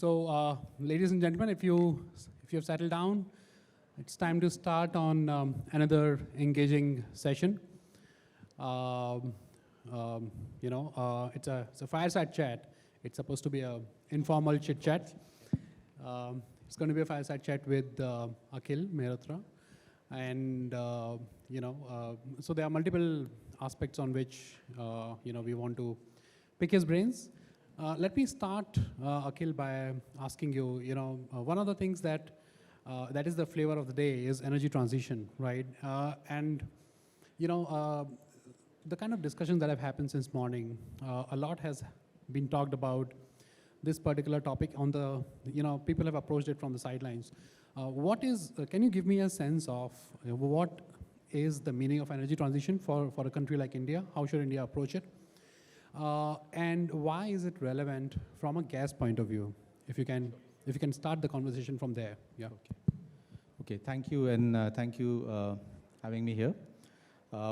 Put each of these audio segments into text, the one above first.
Ladies and gentlemen, if you have settled down, it's time to start on another engaging session. It's a fireside chat. It's supposed to be an informal chit chat. It's going to be a fireside chat with Akhil, Mehrotra, and so there are multiple aspects on which we want to pick his brains. Let me start, Akhil, by asking you. One of the things that is the flavor of the day is energy transition, right? The kind of discussions that have happened since morning, a lot has been talked about this particular topic. People have approached it from the sidelines. Can you give me a sense of what is the meaning of energy transition for a country like India? How should India approach it? And why is it relevant from a gas point of view? If you can start the conversation from there. Yeah. Okay. Thank you, and thank you having me here.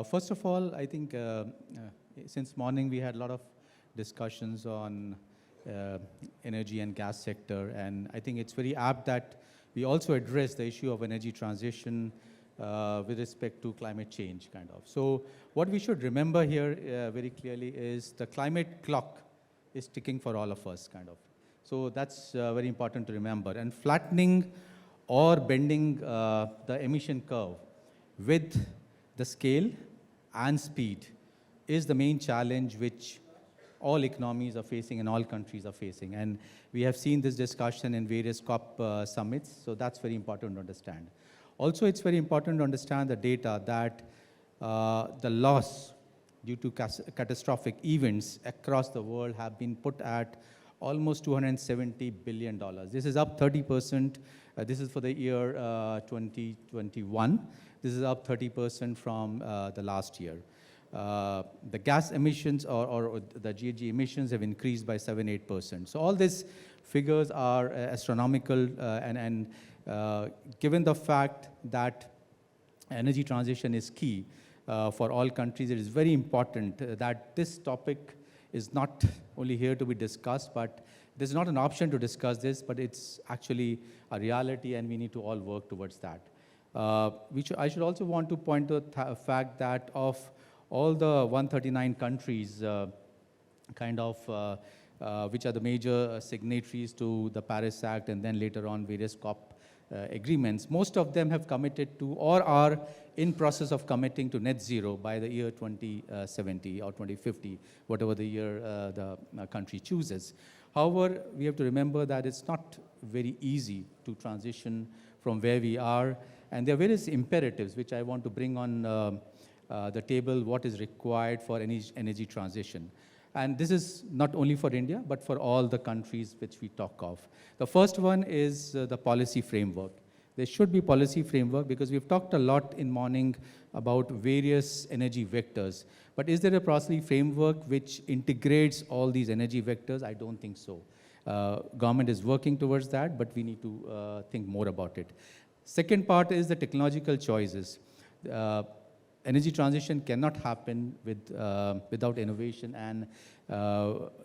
First of all, I think since morning we had a lot of discussions on energy and gas sector, and I think it's very apt that we also address the issue of energy transition with respect to climate change, kind of. So what we should remember here very clearly is the climate clock is ticking for all of us, kind of. So that's very important to remember. And flattening or bending the emission curve with the scale and speed is the main challenge which all economies are facing and all countries are facing. And we have seen this discussion in various COP summits, so that's very important to understand. Also, it's very important to understand the data that the loss due to catastrophic events across the world have been put at almost $270 billion. This is up 30%. This is for the year 2021. This is up 30% from the last year. The gas emissions or the GHG emissions have increased by 7-8%. So all these figures are astronomical, and given the fact that energy transition is key for all countries, it is very important that this topic is not only here to be discussed, but there's not an option to discuss this, but it's actually a reality, and we need to all work towards that. I should also want to point to the fact that of all the 139 countries which are the major signatories to the Paris Act and then later on various COP agreements, most of them have committed to or are in process of committing to net zero by the year 2070 or 2050, whatever the year the country chooses. However, we have to remember that it's not very easy to transition from where we are, and there are various imperatives which I want to bring on the table, what is required for energy transition. And this is not only for India, but for all the countries which we talk of. The first one is the policy framework. There should be policy framework because we've talked a lot in morning about various energy vectors. But is there a policy framework which integrates all these energy vectors? I don't think so. Government is working towards that, but we need to think more about it. Second part is the technological choices. Energy transition cannot happen without innovation and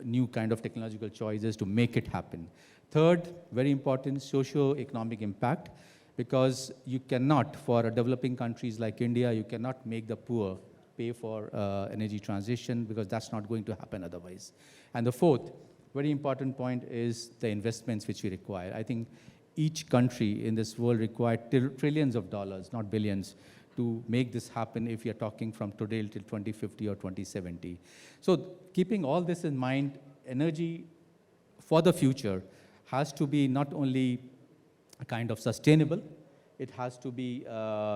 new kind of technological choices to make it happen. Third, very important, socio-economic impact, because you cannot, for developing countries like India, you cannot make the poor pay for energy transition, because that's not going to happen otherwise. And the fourth, very important point is the investments which we require. I think each country in this world requires trillions of dollars, not billions, to make this happen if you're talking from today till 2050 or 2070. So keeping all this in mind, energy for the future has to be not only a kind of sustainable, it has to be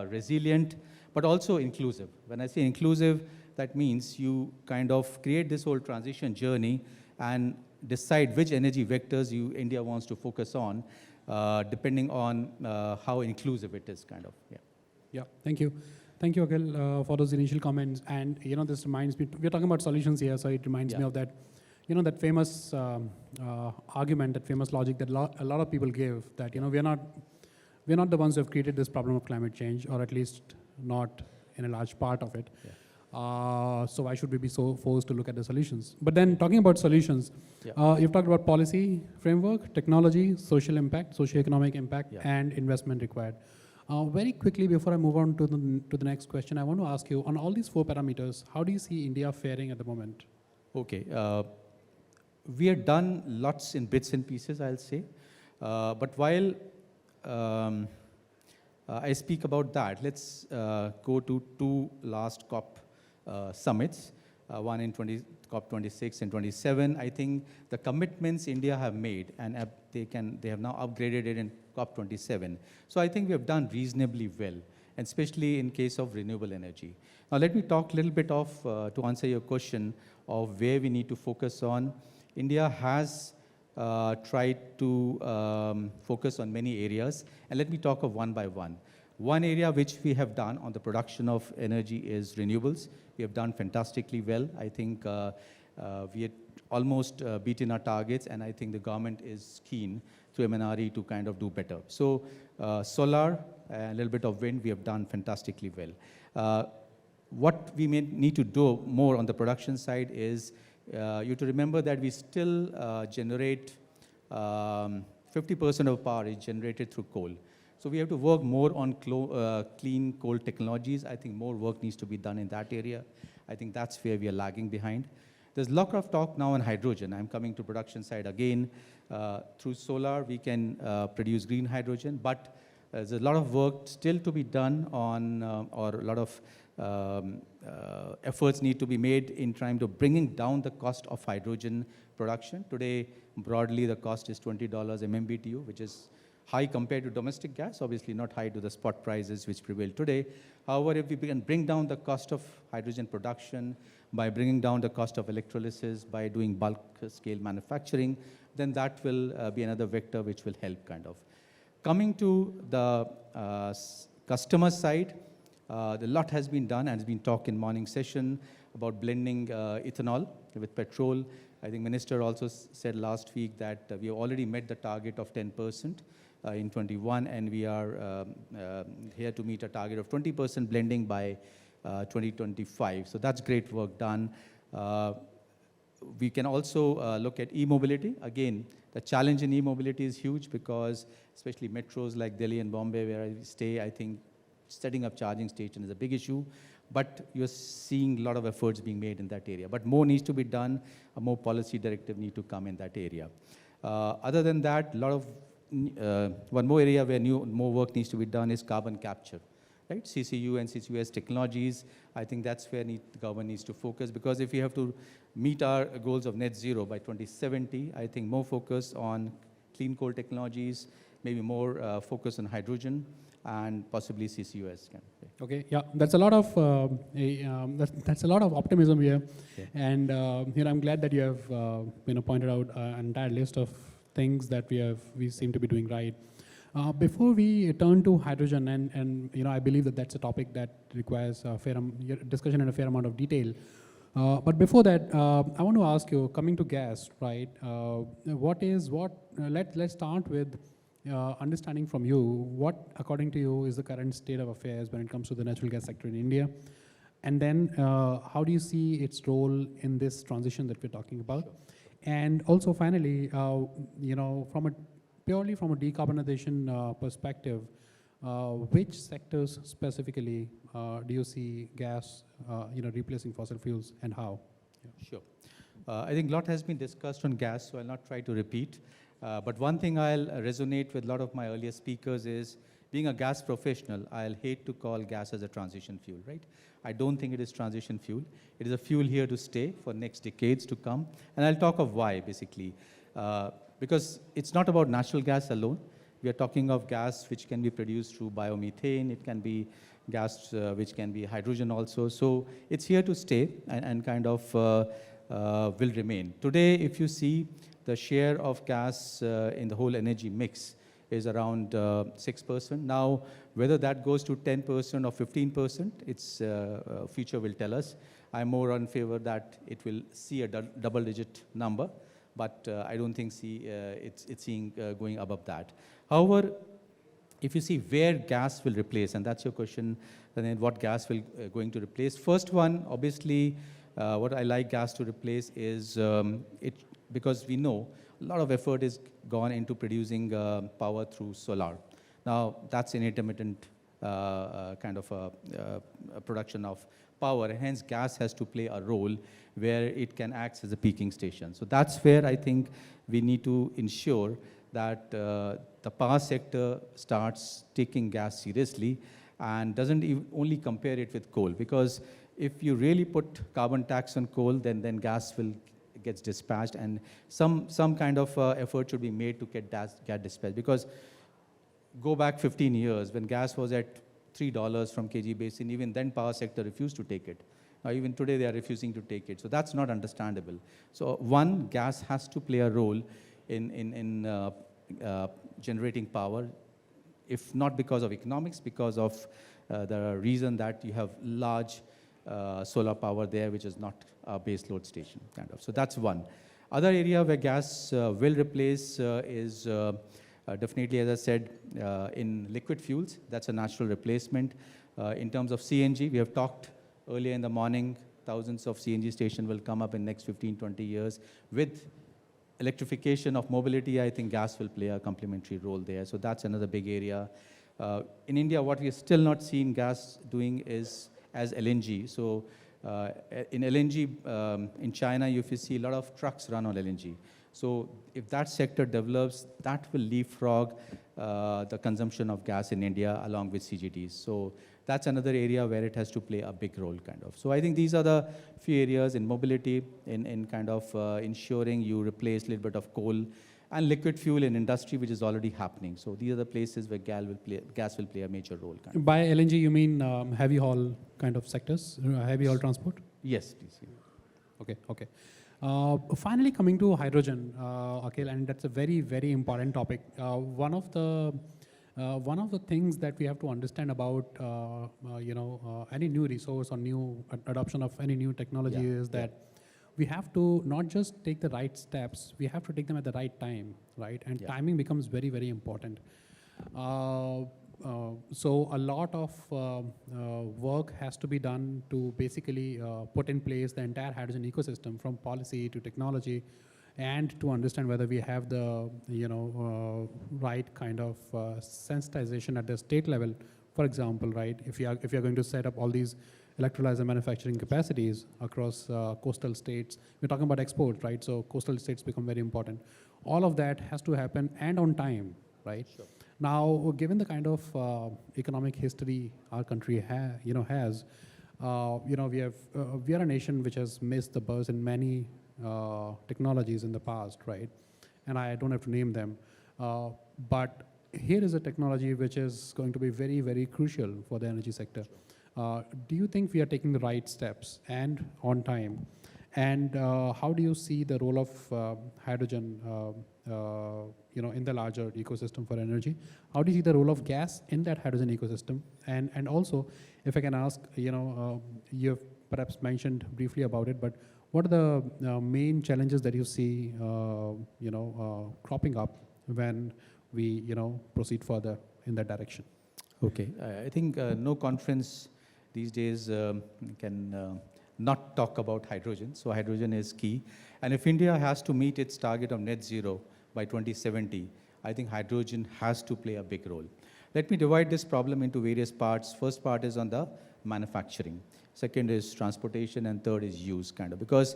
resilient, but also inclusive. When I say inclusive, that means you kind of create this whole transition journey and decide which energy vectors India wants to focus on, depending on how inclusive it is, kind of. Yeah. Yeah, thank you. Thank you, Akhil, for those initial comments. And, this reminds me, we're talking about solutions here, so it reminds me of that, that famous argument, that famous logic that a lot of people give, that, we're not the ones who have created this problem of climate change, or at least not in a large part of it. So why should we be so forced to look at the solutions? But then talking about solutions, Yeah. you've talked about policy framework, technology, social impact, socio-economic impact, Yeah. and investment required. Very quickly, before I move on to the next question, I want to ask you, on all these 4 parameters, how do you see India faring at the moment? Okay. We have done lots in bits and pieces, I'll say. But while I speak about that, let's go to 2 last COP summits, one in COP 26 and 27. I think the commitments India have made, and they have now upgraded it in COP 27. So I think we have done reasonably well, and especially in case of renewable energy. Now let me talk a little bit to answer your question of where we need to focus on. India has tried to focus on many areas, and let me talk of one by one. One area which we have done on the production of energy is renewables. We have done fantastically well. I think we had almost beaten our targets, and I think the government is keen through MNRE to kind of do better. So solar, a little bit of wind, we have done fantastically well. What we may need to do more on the production side is you to remember that we still generate 50% of power is generated through coal. So we have to work more on clean coal technologies. I think more work needs to be done in that area. I think that's where we are lagging behind. There's a lot of talk now on hydrogen. I'm coming to production side again. Through solar, we can produce green hydrogen, but there's a lot of work still to be done on, or a lot of efforts need to be made in trying to bringing down the cost of hydrogen production. Today, broadly, the cost is $20 MMBTU, which is high compared to domestic gas, obviously not high to the spot prices which prevail today. However, if we can bring down the cost of hydrogen production by bringing down the cost of electrolysis, by doing bulk scale manufacturing, then that will be another vector which will help kind of. Coming to the customer side, a lot has been done and has been talked in morning session about blending ethanol with petrol. I think Minister also said last week that we have already met the target of 10% in 21, and we are here to meet a target of 20% blending by 2025. So that's great work done. We can also look at e-mobility. Again, the challenge in e-mobility is huge because especially metros like Delhi and Bombay where I stay, I think setting up charging stations is a big issue. But you're seeing a lot of efforts being made in that area. But more needs to be done. A more policy directive need to come in that area. Other than that, a lot of one more area where more work needs to be done is carbon capture, right? CCU and CCUS technologies. I think that's where the government needs to focus, because if we have to meet our goals of net zero by 2070, I think more focus on clean coal technologies, maybe more focus on hydrogen, and possibly CCUS. Okay, yeah, that's a lot of that's a lot of optimism here, and I'm glad that you have pointed out an entire list of things that we seem to be doing right. Before we turn to hydrogen, and I believe that that's a topic that requires a fair discussion and a fair amount of detail. But before that, I want to ask you, coming to gas, right? Let's start with understanding from you, what, according to you, is the current state of affairs when it comes to the natural gas sector in India? And then how do you see its role in this transition that we're talking about? Sure. And also finally, purely from a decarbonization perspective, which sectors specifically do you see gas replacing fossil fuels, and how? Yeah. Sure. I think a lot has been discussed on gas, so I'll not try to repeat. But one thing I'll resonate with a lot of my earlier speakers is, being a gas professional, I'll hate to call gas as a transition fuel, right? I don't think it is transition fuel. It is a fuel here to stay for next decades to come. And I'll talk of why, basically. Because it's not about natural gas alone. We are talking of gas which can be produced through biomethane. It can be gas which can be hydrogen also. So it's here to stay and kind of will remain. Today, if you see, the share of gas in the whole energy mix is around 6%. Now, whether that goes to 10% or 15%, its future will tell us. I'm more in favor that it will see a double-digit number, but I don't think it's seeing going above that. However, if you see where gas will replace, and that's your question, then what gas will going to replace. First one, obviously, what I like gas to replace is because we know a lot of effort is gone into producing power through solar. Now, that's an intermittent kind of a production of power, and hence gas has to play a role where it can act as a peaking station. So that's where I think we need to ensure that the power sector starts taking gas seriously and doesn't only compare it with coal, because if you really put carbon tax on coal, then gas will gets dispatched, and some kind of effort should be made to get dispatched. Because go back 15 years when gas was at $3 from KG Basin, even then power sector refused to take it. Now even today they are refusing to take it. So that's not understandable. So one, gas has to play a role in generating power, if not because of economics, because of the reason that you have large solar power there, which is not a base load station, kind of. So that's one. Other area where gas will replace is definitely, as I said, in liquid fuels. That's a natural replacement. In terms of CNG, we have talked earlier in the morning, thousands of CNG stations will come up in next 15, 20 years. With electrification of mobility, I think gas will play a complementary role there. So that's another big area. In India, what we are still not seeing gas doing is as LNG. So in LNG, in China, you see a lot of trucks run on LNG. So if that sector develops, that will leapfrog the consumption of gas in India along with CGTs. So that's another area where it has to play a big role, kind of. So I think these are the few areas in mobility, in kind of ensuring you replace a little bit of coal and liquid fuel in industry, which is already happening. So these are the places where gas will play a major role. Kind of. By LNG, you mean heavy haul kind of sectors, heavy haul transport? Yes, please. Yeah. Okay, okay. Finally, coming to hydrogen, Akhil, and that's a very, very important topic. One of the things that we have to understand about, any new resource or new adoption of any new technology is that we have to not just take the right steps, we have to take them at the right time, right? And timing becomes very, very important. So a lot of work has to be done to basically put in place the entire hydrogen ecosystem, from policy to technology, and to understand whether we have the right kind of sensitization at the state level. For example, right, if you are going to set up all these electrolyzer manufacturing capacities across coastal states, we're talking about export, right? So coastal states become very important. All of that has to happen and on time, right? Sure. Now, given the kind of economic history our country has, we are a nation which has missed the bus in many technologies in the past, right? And I don't have to name them, but here is a technology which is going to be very, very crucial for the energy sector. Do you think we are taking the right steps and on time? And how do you see the role of hydrogen, in the larger ecosystem for energy? How do you see the role of gas in that hydrogen ecosystem? And also, if I can ask, you've perhaps mentioned briefly about it, but what are the main challenges that you see, cropping up when we, proceed further in that direction? Okay, I think no conference these days can not talk about hydrogen. So hydrogen is key. And if India has to meet its target of net zero by 2070, I think hydrogen has to play a big role. Let me divide this problem into various parts. First part is on the manufacturing. Second is transportation, and third is use, kind of. Because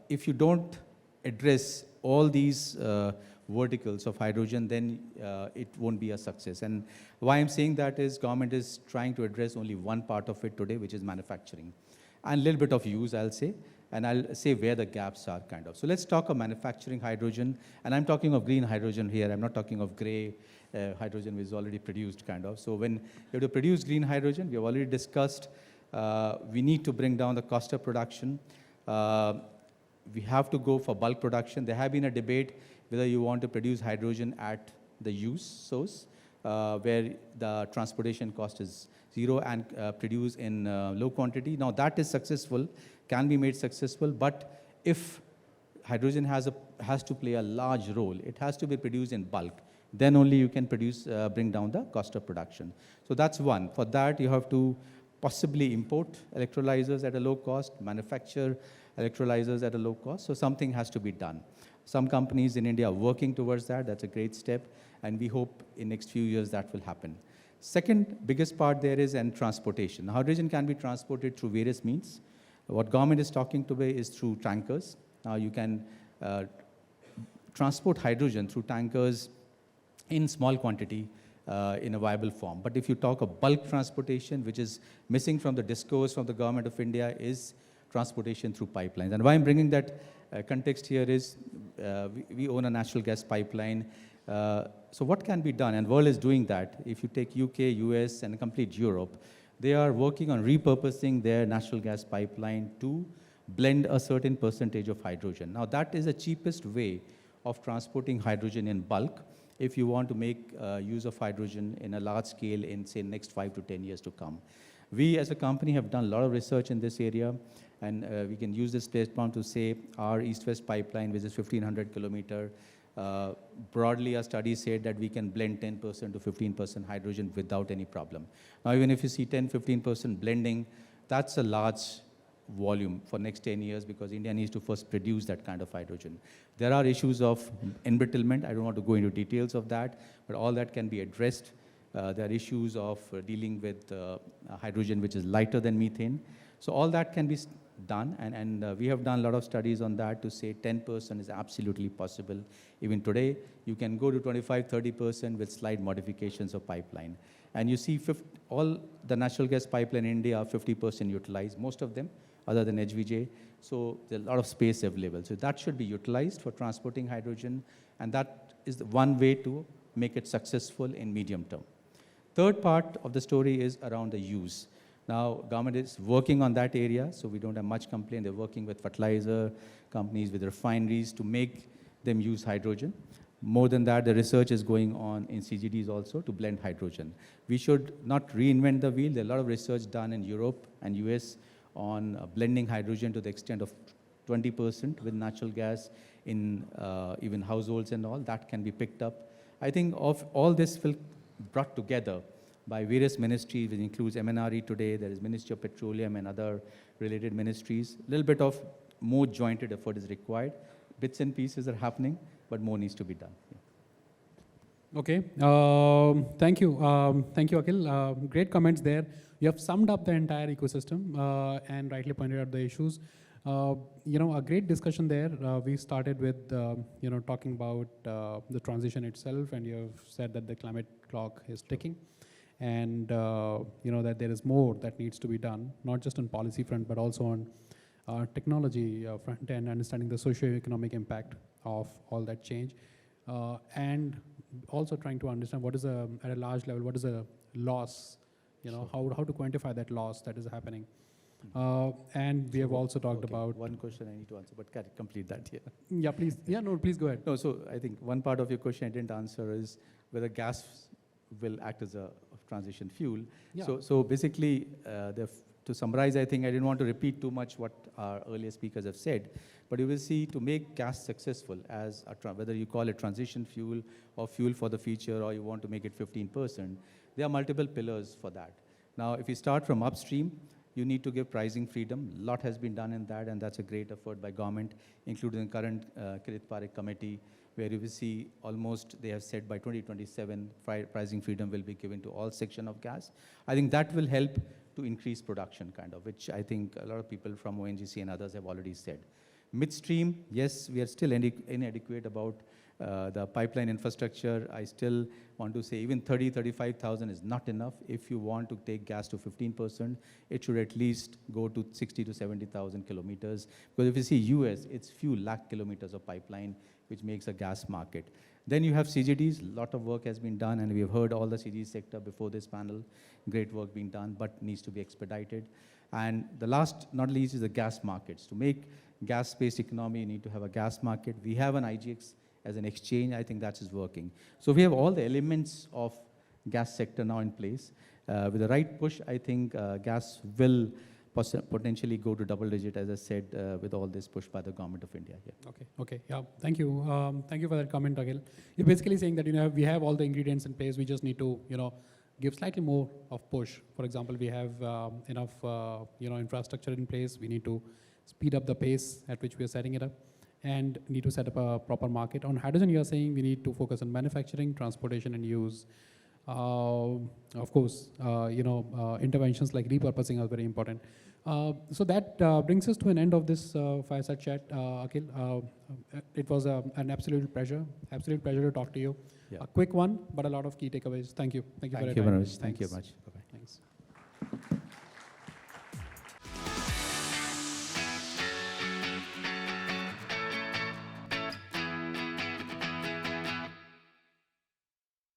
if you don't address all these verticals of hydrogen, then it won't be a success. And why I'm saying that is government is trying to address only one part of it today, which is manufacturing. And a little bit of use, I'll say, and I'll say where the gaps are, kind of. So let's talk of manufacturing hydrogen, and I'm talking of green hydrogen here. I'm not talking of gray hydrogen, which is already produced, kind of. So when you have to produce green hydrogen, we have already discussed, we need to bring down the cost of production. We have to go for bulk production. There have been a debate whether you want to produce hydrogen at the use source, where the transportation cost is zero, and produce in low quantity. Now that is successful, can be made successful, but if hydrogen has to play a large role, it has to be produced in bulk. Then only you can produce, bring down the cost of production. So that's one. For that, you have to possibly import electrolyzers at a low cost, manufacture electrolyzers at a low cost. So something has to be done. Some companies in India are working towards that. That's a great step. And we hope in next few years that will happen. Second biggest part there is transportation. Hydrogen can be transported through various means. What government is talking today is through tankers. Now you can transport hydrogen through tankers in small quantity in a viable form. But if you talk of bulk transportation, which is missing from the discourse from the government of India, is transportation through pipelines. And why I'm bringing that context here is we own a natural gas pipeline. So what can be done? And world is doing that. If you take UK, US, and complete Europe, they are working on repurposing their natural gas pipeline to blend a certain percentage of hydrogen. Now that is the cheapest way of transporting hydrogen in bulk if you want to make use of hydrogen in a large scale in, say, next 5 to 10 years to come. We as a company have done a lot of research in this area, and we can use this platform to say our east-west pipeline, which is 1,500 kilometer, broadly a study said that we can blend 10% to 15% hydrogen without any problem. Now even if you see 10-15% blending, that's a large volume for next 10 years because India needs to first produce that kind of hydrogen. There are issues of embrittlement. I don't want to go into details of that, but all that can be addressed. There are issues of dealing with hydrogen which is lighter than methane. So all that can be done, and we have done a lot of studies on that to say 10% is absolutely possible. Even today, you can go to 25-30% with slight modifications of pipeline. And you see all the natural gas pipeline in India are 50% utilized, most of them, other than HVJ. So there's a lot of space available. So that should be utilized for transporting hydrogen, and that is the one way to make it successful in medium term. Third part of the story is around the use. Now, government is working on that area, so we don't have much complaint. They're working with fertilizer companies, with refineries to make them use hydrogen. More than that, the research is going on in CGDs also to blend hydrogen. We should not reinvent the wheel. There's a lot of research done in Europe and US on blending hydrogen to the extent of 20% with natural gas in even households and all. That can be picked up. I think of all this will brought together by various ministries, which includes MNRE today, there is Ministry of Petroleum and other related ministries. A little bit of more jointed effort is required. Bits and pieces are happening, but more needs to be done. Yeah. Okay, thank you. Thank you, Akhil. Great comments there. You have summed up the entire ecosystem and rightly pointed out the issues. A great discussion there. We started with, talking about the transition itself, and you have said that the climate clock is ticking. And that there is more that needs to be done, not just on policy front, but also on technology front and understanding the socio-economic impact of all that change, and also trying to understand what is at a large level, what is a loss, how to quantify that loss that is happening. And we have also talked about one question I need to answer, but can I complete that here? Yeah, please. Yeah, no, please go ahead. No, so I think one part of your question I didn't answer is whether gas will act as a transition fuel. Yeah. So basically, to summarize, I think I didn't want to repeat too much what our earlier speakers have said, but you will see to make gas successful as whether you call it transition fuel or fuel for the future, or you want to make it 15%, there are multiple pillars for that. Now, if you start from upstream, you need to give pricing freedom. A lot has been done in that, and that's a great effort by government, including the current Kirit Parikh committee, where you will see almost, they have said by 2027, pricing freedom will be given to all section of gas. I think that will help to increase production, which I think a lot of people from ONGC and others have already said. Midstream, yes, we are still inadequate about the pipeline infrastructure. I still want to say even 35,000 is not enough. If you want to take gas to 15%, it should at least go to 60 to 70,000 kilometers. Because if you see US, it's few lakh kilometers of pipeline, which makes a gas market. Then you have CGDs. A lot of work has been done, and we have heard all the CGD sector before this panel. Great work being done, but needs to be expedited. And the last, not least, is the gas markets. To make gas-based economy, you need to have a gas market. We have an IGX as an exchange. I think that is working. So we have all the elements of gas sector now in place. With the right push, I think gas will potentially go to double digit, as I said, with all this push by the government of India here. Okay, yeah, thank you. Thank you for that comment, Akhil. You're basically saying that, we have all the ingredients in place, we just need to, give slightly more of push. For example, we have enough, infrastructure in place. We need to speed up the pace at which we are setting it up, and need to set up a proper market. On hydrogen, you are saying we need to focus on manufacturing, transportation, and use. Of course, interventions like repurposing are very important. So that brings us to an end of this fireside chat, Akhil. It was an absolute pleasure to talk to you. Yeah. A quick one, but a lot of key takeaways. Thank you. Thank you for your time. Thank you very much. Bye-bye.